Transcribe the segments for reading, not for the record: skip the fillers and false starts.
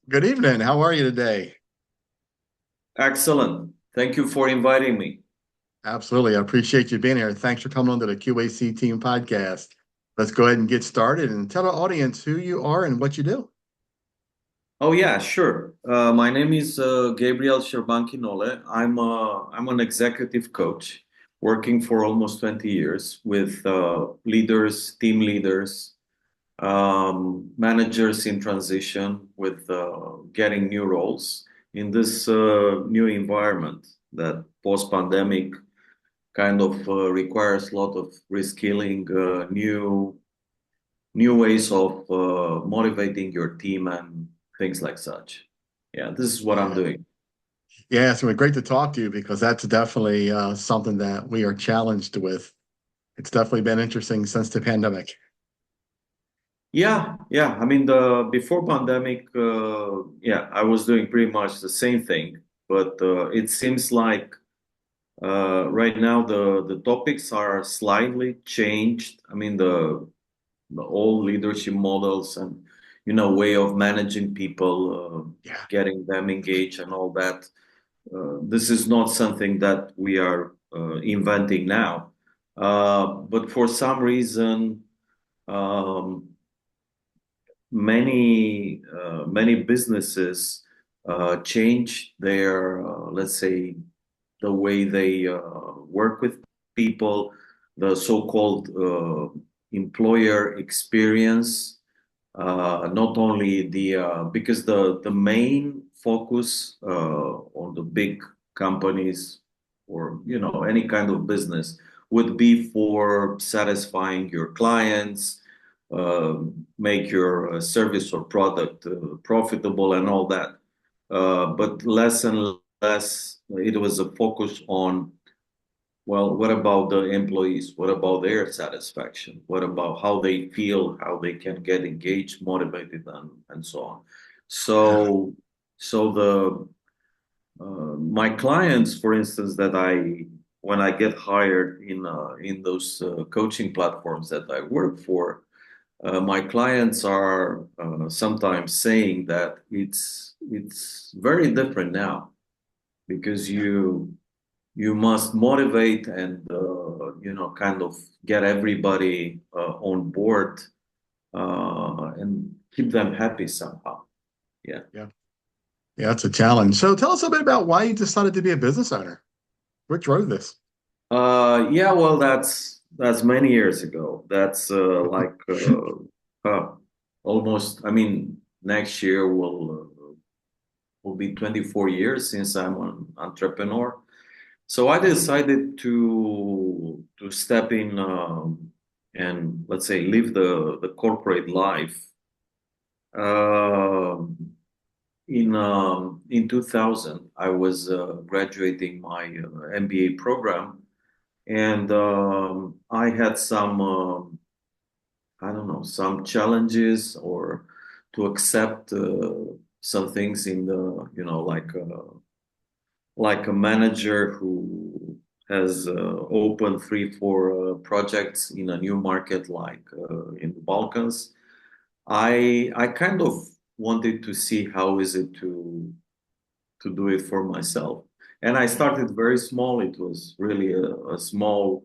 Good evening. How are you today? Excellent. Thank you for inviting me. Absolutely. I appreciate you being here. Thanks for coming on to the Q.A.C. Team Podcast. Let's go ahead and get started and tell our audience who you are and what you do. Oh yeah, sure. My name is Gabriel Serban Chinole. I'm an executive coach working for almost 20 years with leaders, team leaders, managers in transition with getting new roles in this new environment that post-pandemic kind of requires a lot of reskilling, new ways of motivating your team and things like such. Yeah, this is what I'm Yeah. doing. Yeah, it's been great to talk to you because that's definitely something that we are challenged with. It's definitely been interesting since the pandemic. Yeah. I mean, the before pandemic, yeah, I was doing pretty much the same thing, but it seems like right now the topics are slightly changed. I mean, the old leadership models and way of managing people, Yeah. getting them engaged and all that. This is not something that we are inventing now. But for some reason, um, many businesses change their, let's say, the way they work with people, the so-called employer experience. Not only because the main focus on the big companies or any kind of business would be for satisfying your clients, uh, make your service or product profitable and all that. But less and less, it was a focus on, well, what about the employees? What about their satisfaction? What about how they feel, how they can get engaged, motivated, and so on. Yeah. So the my clients, for instance, that when I get hired in those coaching platforms that I work for, my clients are sometimes saying that it's very different now because Yeah. you must motivate and kind of get everybody on board and keep them happy somehow. Yeah. Yeah. Yeah, it's a challenge. So tell us a bit about why you decided to be a business owner. What drove this? Yeah, well, that's many years ago. That's almost. I mean, next year will be 24 years since I'm an entrepreneur. So I decided to step in and let's say live the corporate life. Um in 2000, I was graduating my MBA program, and I had some I don't know, some challenges or to accept some things in the like a manager who has opened three, four projects in a new market like in the Balkans. I kind of wanted to see how is it to do it for myself, and I Yeah. started very small. It was really a small.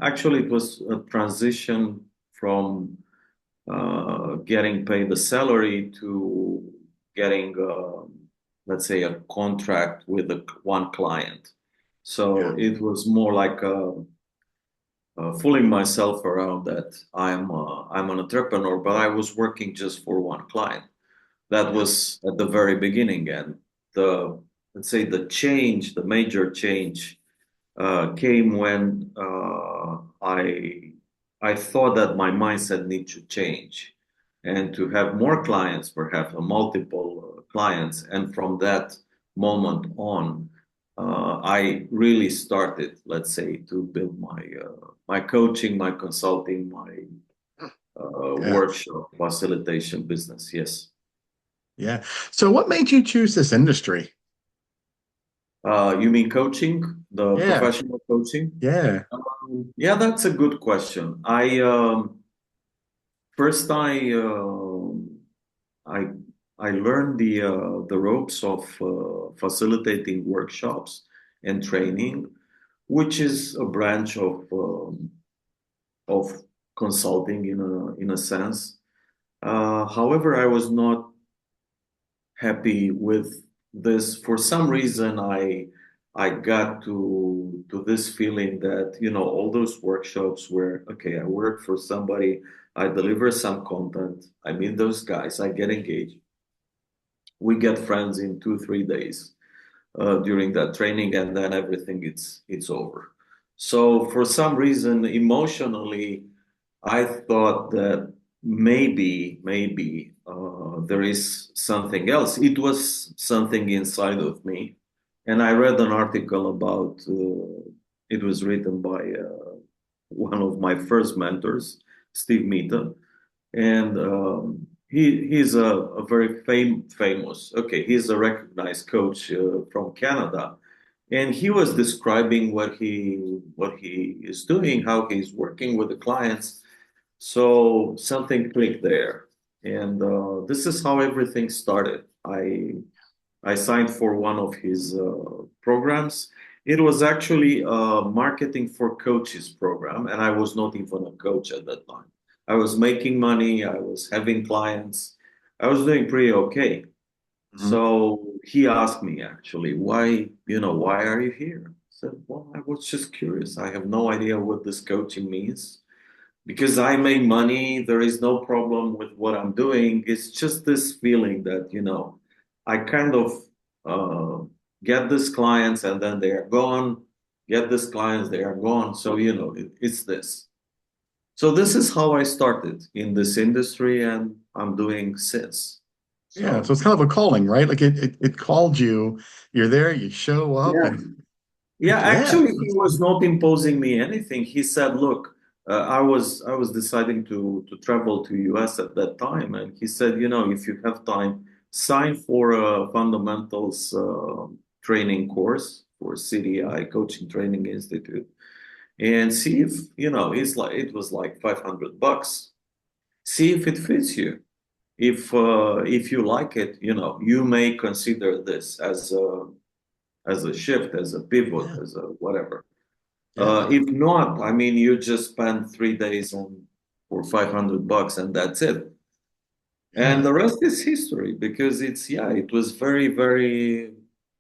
Actually, it was a transition from getting paid a salary to getting, let's say, a contract with one client. So Yeah. it was more like fooling myself around that I'm an entrepreneur, but I was working just for one client. That Yeah. was at the very beginning, and the let's say the major change came when I thought that my mindset need to change and to have more clients, perhaps multiple clients, and from that moment on, I really started, let's say, to build my coaching, my consulting, my Yeah. workshop facilitation business. Yes. Yeah. So what made you choose this industry? You mean coaching, the Yeah. professional coaching? Yeah. Yeah, that's a good question. I first I I learned the ropes of facilitating workshops and training, which is a branch of consulting in a sense. However, I was not happy with this. For some reason, I got to this feeling that, all those workshops where, okay, I work for somebody, I deliver some content, I meet those guys, I get engaged. We get friends in 2, 3 days during that training, and then everything it's over. So for some reason, emotionally, I thought that maybe there is something else. It was something inside of me, and I read an article about. It was written by one of my first mentors, Steve Mita, and he's a very famous. Okay, he's a recognized coach from Canada, and he was describing what he is doing, how he's working with the clients. So something clicked there, and this is how everything started. I signed for one of his programs. It was actually a marketing for coaches program, and I was not even a coach at that time. I was making money, I was having clients, I was doing pretty okay. Mhm. So he asked me actually, why are you here? I said, well, I was just curious. I have no idea what this coaching means because I make money. There is no problem with what I'm doing. It's just this feeling that, I kind of uh, get these clients and then they are gone, get these clients, they are gone. So, it's this. So this is how I started in this industry and I'm doing since. Yeah, so So, it's kind of a calling, right? Like it called you, you're there, you show up yeah. and Yeah, yeah, actually, he was not imposing me anything. He said, "Look, I was deciding to travel to US at that time, and he said, if you have time, sign for a fundamentals training course for CDI Coaching Training Institute, and see if it was like $500. See if it fits you. If you like it, you may consider this as a shift, as a pivot, yeah, as a whatever." yeah, If not, I mean, you just spend 3 days on for $500 and that's it. And yeah, the rest is history because it was very, very,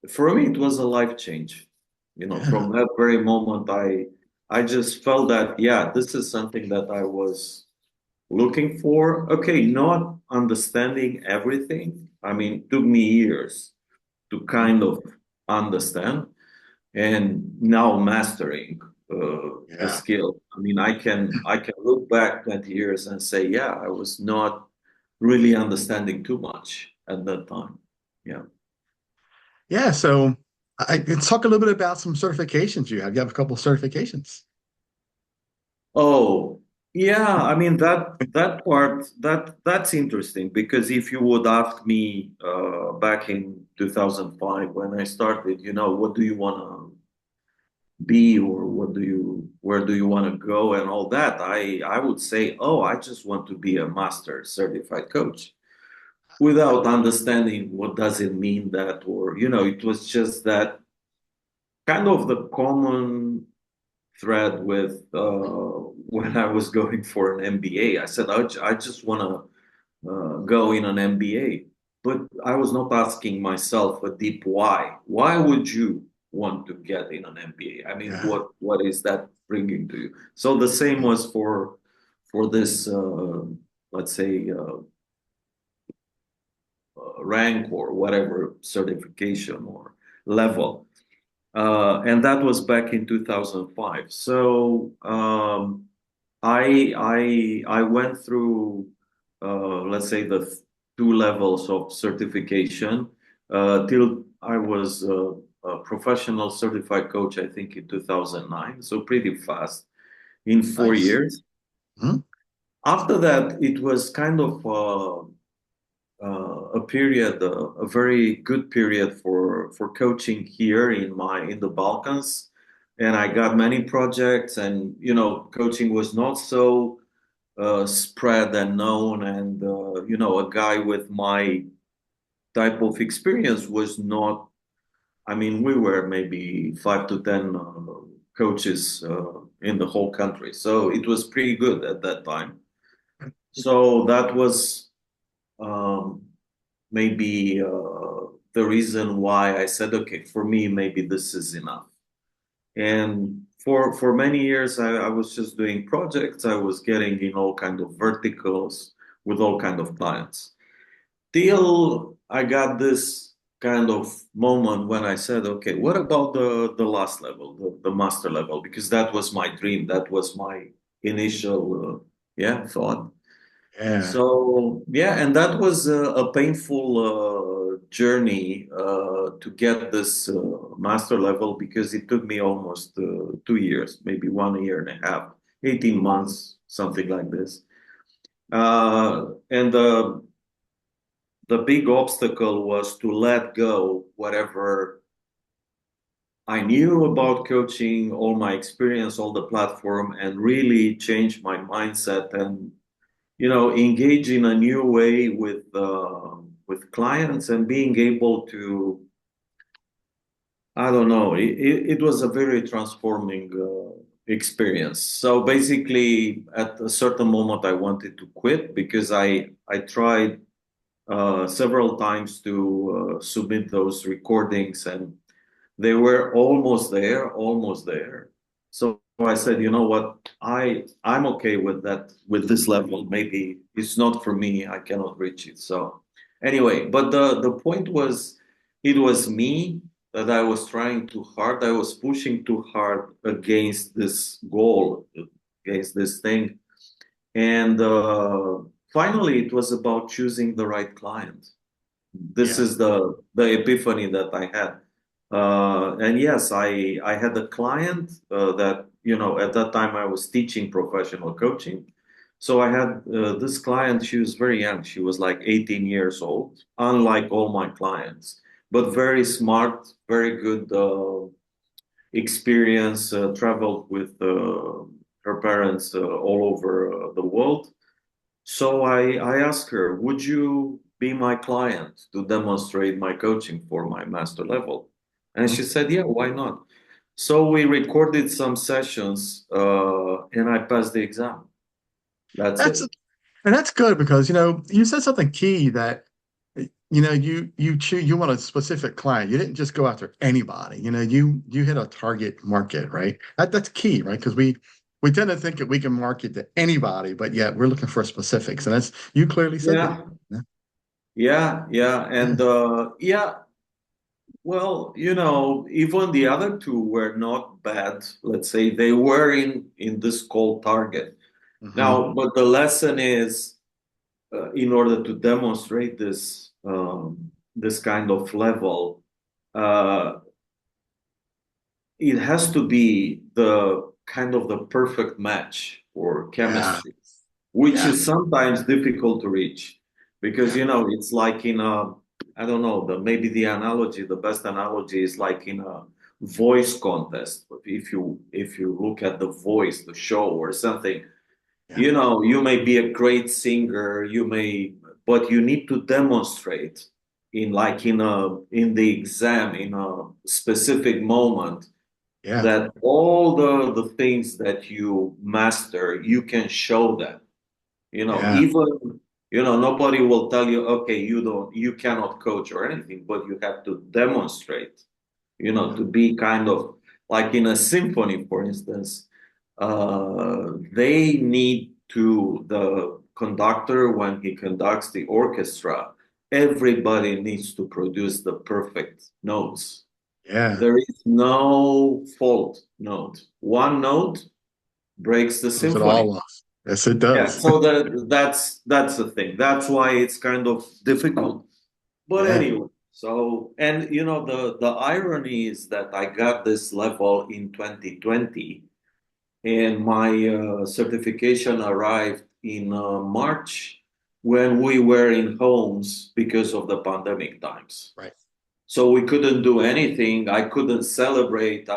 for me, it was a life change. yeah, From that very moment, I just felt that, this is something that I was looking for. Okay, not understanding everything. I mean, it took me years to mhm, kind of understand and now mastering the yeah. skill. I mean, I can look back 20 years and say, yeah, I was not really understanding too much at that time. Yeah. Yeah, so let's talk a little bit about some certifications you have. You have a couple of certifications. Oh, yeah. I mean that part that's interesting because if you would ask me back in 2005 when I started, what do you want to be or where do you want to go and all that, I would say, oh, I just want to be a master certified coach without understanding what does it mean that, or it was just that kind of the common thread with when I was going for an MBA. I said I just want to go in an MBA. But I was not asking myself a deep why. Why would you want to get in an MBA? I mean, Yeah, what is that bringing to you? So the same was for this, let's say, rank or whatever certification or level. And that was back in 2005. So I went through let's say the 2 levels of certification till I was a professional certified coach. I think in 2009. So pretty fast in four nice. years. Mhm. After that, it was kind of a period, a very good period for coaching here in the Balkans, and I got many projects, and coaching was not so spread and known, and a guy with my type of experience was not, I mean, we were maybe 5 to 10 coaches in the whole country. So it was pretty good at that time. So that was um, maybe the reason why I said, okay, for me, maybe this is enough. And for many years, I was just doing projects. I was getting in all kind of verticals with all kind of clients. Till I got this kind of moment when I said, okay, what about the last level, the master level? Because that was my dream. That was my initial, thought. Yeah. So yeah, and that was a painful journey to get this master level because it took me almost 2 years, maybe 1 year and a half, 18 months, something like this. And the big obstacle was to let go whatever I knew about coaching, all my experience, all the platform, and really change my mindset and engage in a new way with clients and being able to, I don't know, it was a very transforming experience. So basically, at a certain moment, I wanted to quit because I tried several times to submit those recordings and they were almost there, almost there. So I said, you know what, I'm okay with that, with this level. Maybe it's not for me. I cannot reach it. So anyway, but the point was, it was me that I was trying too hard. I was pushing too hard against this goal, against this thing. And finally, it was about choosing the right client. This Yeah. is the epiphany that I had. And yes, I had a client that at that time I was teaching professional coaching. So I had this client. She was very young. She was like 18 years old, unlike all my clients, but very smart, very good experience. Traveled with her parents all over the world. So I asked her, would you be my client to demonstrate my coaching for my master level? And she said, yeah, why not? So we recorded some sessions and I passed the exam. That's That's it. and that's good because you said something key that you want a specific client. You didn't just go after anybody. You hit a target market, right? That's key, right? Because we tend to think that we can market to anybody, but yet we're looking for specifics, and that's you clearly said that. Yeah, Yeah. yeah, yeah. And yeah, well, even the other two were not bad. Let's say they were in this cold target. Hmm. Now, but the lesson is in order to demonstrate this kind of level, uh, it has to be the kind of the perfect match for Yeah. chemistry, which Yeah. is sometimes difficult to reach because Yeah. it's like in a, I don't know, maybe the best analogy is like in a voice contest. If you look at the voice, the show or something, Yeah. you may be a great singer, but you need to demonstrate in the exam in a specific moment Yeah. that all the things that you master, you can show them. Yeah. Even nobody will tell you, okay, you cannot coach or anything, but you have to demonstrate. To be kind of like in a symphony, for instance, they need to, the conductor, when he conducts the orchestra, everybody needs to produce the perfect notes. Yeah. There is no fault note. One note breaks the Throws it symphony. all off. Yes, it Yeah, does. so that's the thing. That's why it's kind of difficult. But Yeah. anyway, so and the irony is that I got this level in 2020, and my certification arrived in March when we were in homes because of the pandemic times. Right. So we couldn't do anything. I couldn't celebrate.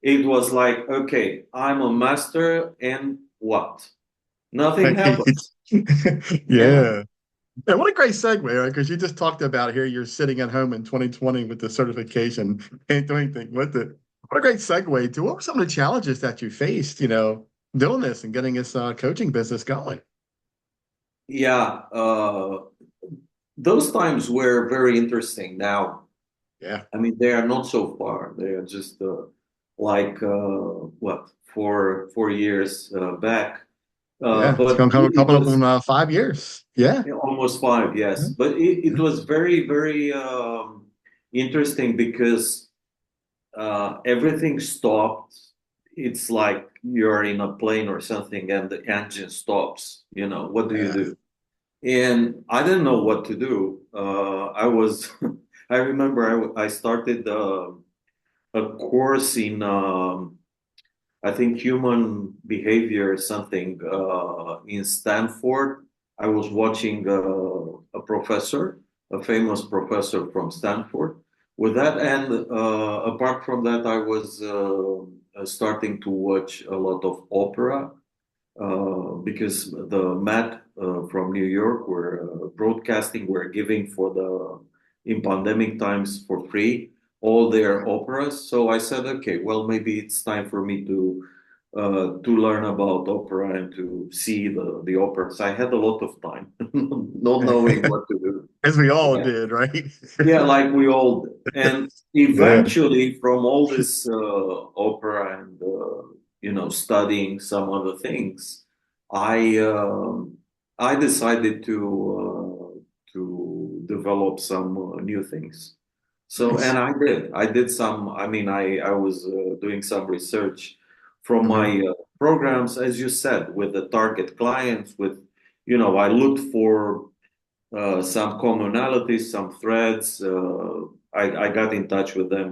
It was like, okay, I'm a master and what? Nothing Right. happens. Yeah. Yeah. And what a great segue, right? Because you just talked about here, you're sitting at home in 2020 with the certification, can't do anything with it. What a great segue to what were some of the challenges that you faced, doing this and getting this coaching business going? Yeah, those times were very interesting. Now, Yeah. I mean, they are not so far. They are just like what 4 years back. Yeah. It's But going to come it coming up on was 5 years. Yeah. almost five, Yeah. yes. But it was very, very interesting because everything stopped. It's like you're in a plane or something and the engine stops. What do you Yeah. do? And I didn't know what to do. I remember I started a course in, I think, human behavior, something in Stanford. I was watching a professor, a famous professor from Stanford. With that, and apart from that, I was starting to watch a lot of opera because the Met from New York were broadcasting, were giving for the in pandemic times for free all their operas. So I said, okay, well, maybe it's time for me to learn about opera and to see the operas. I had a lot of time, not knowing what to do. As we all Yeah. did, right? Yeah, like we all did. And Yeah. eventually, from all this opera and studying some other things, I um, I decided to develop some new things. So, Nice. and I did. I did some. I mean, I was doing some research from Hmm. my programs, as you said, with the target clients. I looked for some commonalities, some threads. I got in touch with them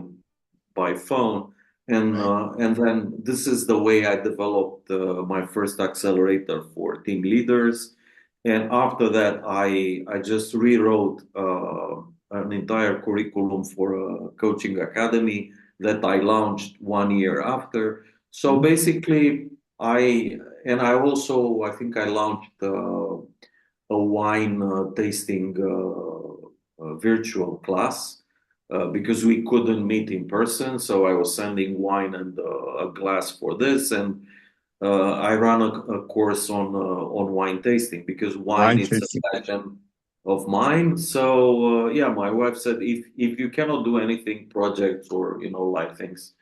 by phone, Right. and then this is the way I developed my first accelerator for team leaders. And after that, I just rewrote an entire curriculum for a coaching academy that I launched 1 year after. So Mhm. basically, I also I think I launched. A wine tasting virtual class because we couldn't meet in person. So I was sending wine and a glass for this, and I ran a course on wine tasting because wine Wine is a tasting. passion of mine. So yeah, my wife said if you cannot do anything, projects or live things,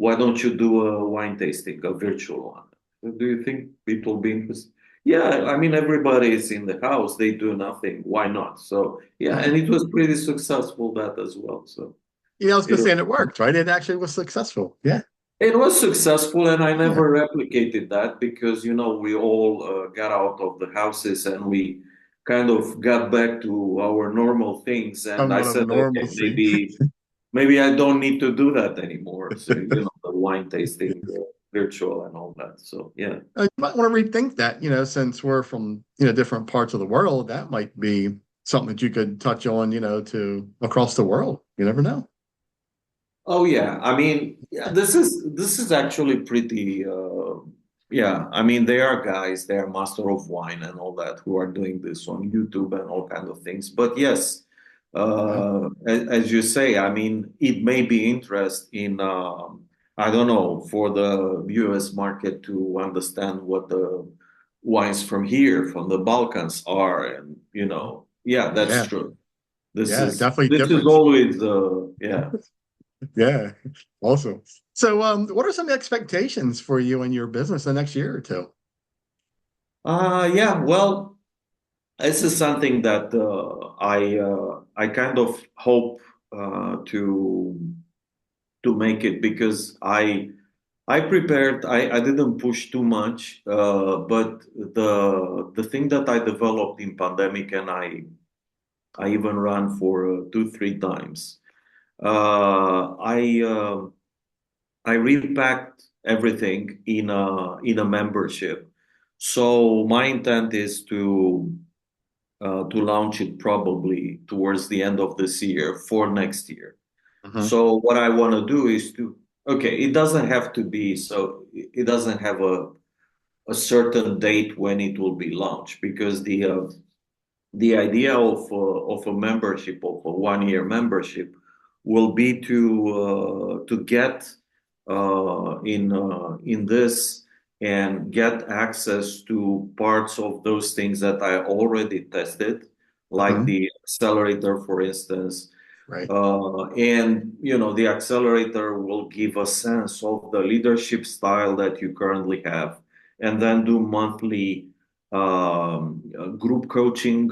why don't you do a wine tasting, a virtual one? Do you think it will be interesting? Yeah, I mean everybody is in the house, they do nothing. Why not? So yeah, Yeah. and it was pretty successful that as well. So I was going it to say, and it worked, right? It actually was successful. Yeah. It was successful, and I Yeah. never replicated that because we all got out of the houses and we kind of got back to our normal things. And I Somewhat of said, okay, normalcy. maybe I don't need to do that anymore. So the wine tasting virtual and all that. So yeah. You might want to rethink that, since we're from, different parts of the world, that might be something that you could touch on, to across the world. You never know. Oh yeah, I mean, yeah, this is actually pretty. Yeah, I mean, there are guys, they are master of wine and all that who are doing this on YouTube and all kinds of things. But yes, Yeah. as you say, I mean, it may be interest in. I don't know, for the U.S. market to understand what the wines from here, from the Balkans, are, and yeah, that's Yeah. true. This Yeah. is Definitely this is difference. always yeah. Yeah. Awesome. So, what are some expectations for you and your business the next year or two? Yeah, well, this is something that I kind of hope to make it because I prepared. I didn't push too much, but the thing that I developed in pandemic and I even ran for 2 3 times. I repacked everything in a membership. So my intent is to launch it probably towards the end of this year for next year. Hmm. So what I want to do is okay, it doesn't have to be so it doesn't have a certain date when it will be launched because the idea of a membership, of a 1 year membership, will be to get in this and get access to parts of those things that I already tested, like Hmm. the accelerator, for instance. Right. And the accelerator will give a sense of the leadership style that you currently have, and then do monthly group coaching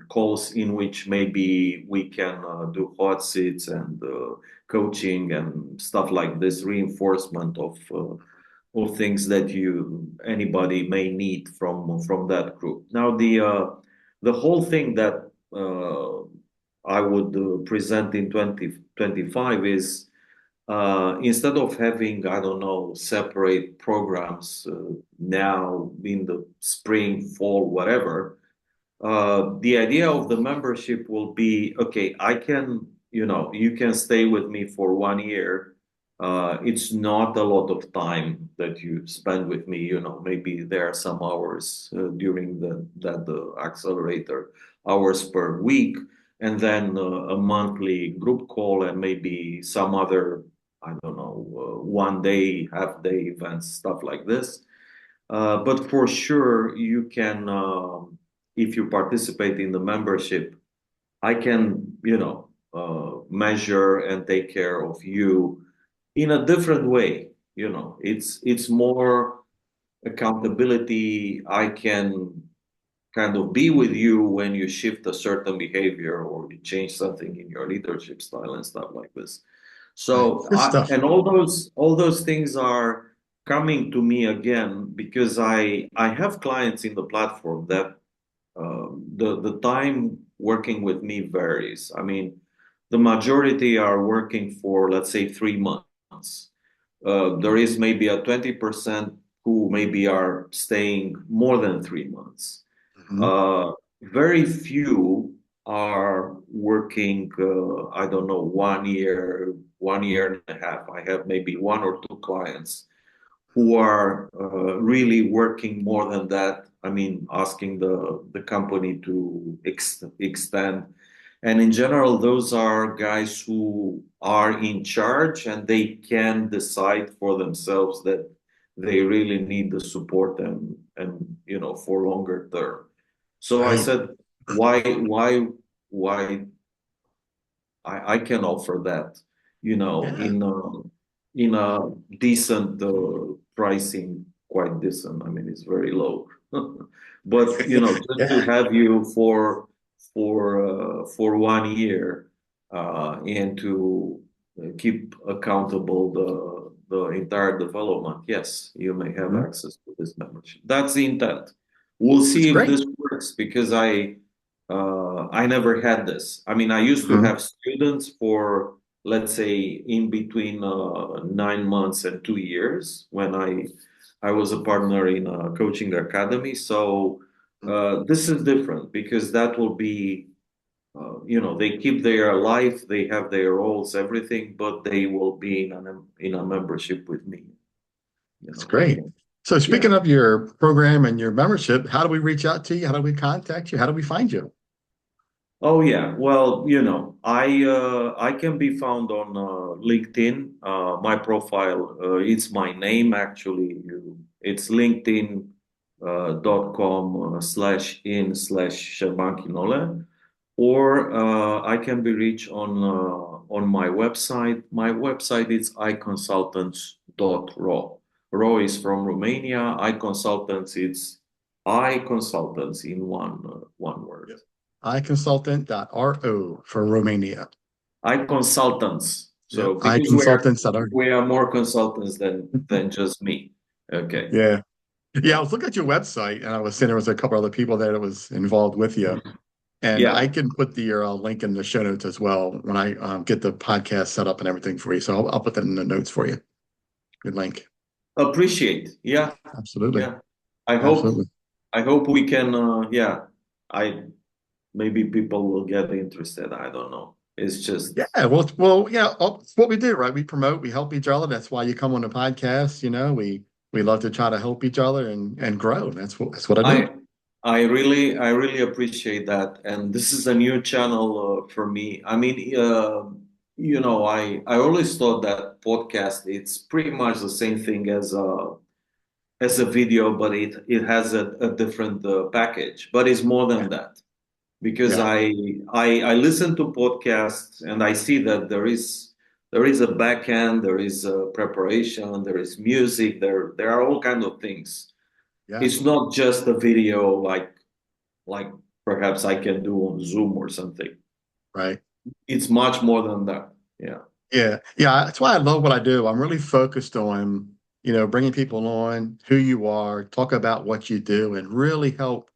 calls in which maybe we can do hot seats and coaching and stuff like this, reinforcement of things that you anybody may need from that group. Now the whole thing that uh, I would present in 2025 is instead of having, I don't know, separate programs now in the spring, fall, whatever, the idea of the membership will be, okay, you can stay with me for 1 year. It's not a lot of time that you spend with me. Maybe there are some hours during the accelerator, hours per week, and then a monthly group call, and maybe some other, I don't know, 1 day, half day events, stuff like this. But for sure, you can, if you participate in the membership, I can, measure and take care of you in a different way. It's more accountability. I can kind of be with you when you shift a certain behavior or you change something in your leadership style and stuff like this. Right. So Good stuff. and all those things are coming to me again because I have clients in the platform that the time working with me varies. I mean, the majority are working for, let's say, 3 months. There is maybe a 20% who maybe are staying more than 3 months. Hmm. Uh, Very few are working, I don't know, 1 year, 1 year and a half. I have maybe one or two clients who are really working more than that. I mean, asking the company to extend. And in general, those are guys who are in charge and they can decide for themselves that they really need the support and for longer term. So I Right. said, why I can offer that, Yeah. in a decent pricing, quite decent. I mean, it's very low, but just to Yeah. have you for 1 year and to keep accountable the entire development. Yes, you may have Mhm. access to this membership. That's the intent. We'll That's see if great. this works because I never had this. I mean, I used to Hmm. have students for, let's say, in between 9 months and 2 years when I was a partner in a coaching academy. So this is different because that will be, they keep their life, they have their roles, everything, but they will be in a membership with me. That's great. And So yeah. speaking of your program and your membership, how do we reach out to you? How do we contact you? How do we find you? Oh yeah, well, I can be found on LinkedIn. My profile, it's my name actually. It's LinkedIn .com /in/ Serban Chinole, or I can be reached on my website. My website is iconsultants.ro. Ro is from Romania. iConsultants, it's iConsultants in one word. Yep. iconsultant.ro for Romania. iConsultants. Yep. So because iconsultants.ro. we are more consultants than just me. Okay. Yeah. Yeah. I Yeah. was looking at your website and I was seeing there was a couple other people there that was involved with you. And I Yeah. can put the link in the show notes as well when I get the podcast set up and everything for you. So I'll put that in the notes for you. Good link. Appreciate. Yeah. Absolutely. Yeah. I hope Absolutely. I hope we can yeah. I maybe people will get interested. I don't know. It's Yeah. just Well, yeah. It's what we do, right? We promote, we help each other. That's why you come on the podcast. We love to try to help each other and grow. That's what I I do. I really appreciate that, and this is a new channel for me. I mean, I always thought that podcast it's pretty much the same thing as a video, but it has a different package. But it's more Yeah, than that because yeah, I listen to podcasts and I see that there is a back end, there is a preparation, there is music, there are all kinds of things. yeah, It's not just a video like perhaps I can do on Zoom or something. right. It's much more than that. Yeah. Yeah, yeah. That's why I love what I do. I'm really focused on, bringing people on who you are, talk about what you do, and really help,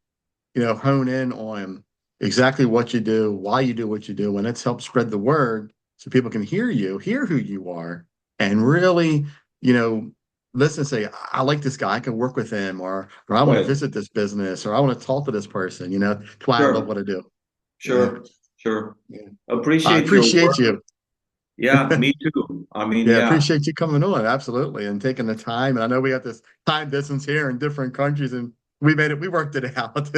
hone in on exactly what you do, why you do what you do, and it's helped spread the word so people can hear you, hear who you are, and really, you know, listen and say, I like this guy, I can work with him, or I want to Right. visit this business, or I want to talk to this person. That's why I love Sure. what I do. Yeah, Sure. Sure. yeah. I Appreciate your appreciate work. you. Yeah, me too. I mean, Yeah, yeah. appreciate you coming on, absolutely, and taking the time. And I know we got this time distance here in different countries, and we worked it out.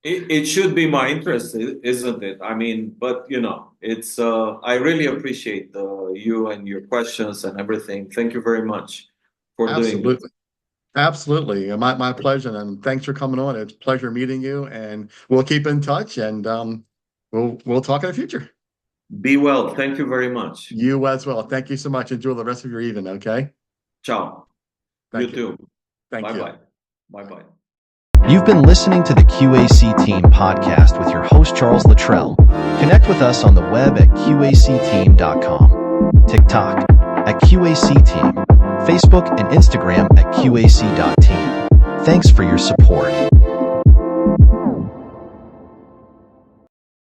It should be my interest, isn't it? I mean, but it's I really appreciate you and your questions and everything. Thank you very much for doing this. Absolutely. Absolutely. My pleasure. And thanks for coming on. It's a pleasure meeting you. And we'll keep in touch and we'll talk in the future. Be well. Thank you very much. You as well. Thank you so much. Enjoy the rest of your evening. Okay. Ciao. You Thank you. too. Thank Bye you. bye. Bye bye. You've been listening to the QAC Team podcast with your host, Charles Luttrell. Connect with us on the web at QACteam.com, TikTok at QAC Team, Facebook and Instagram at QAC.team. Thanks for your support.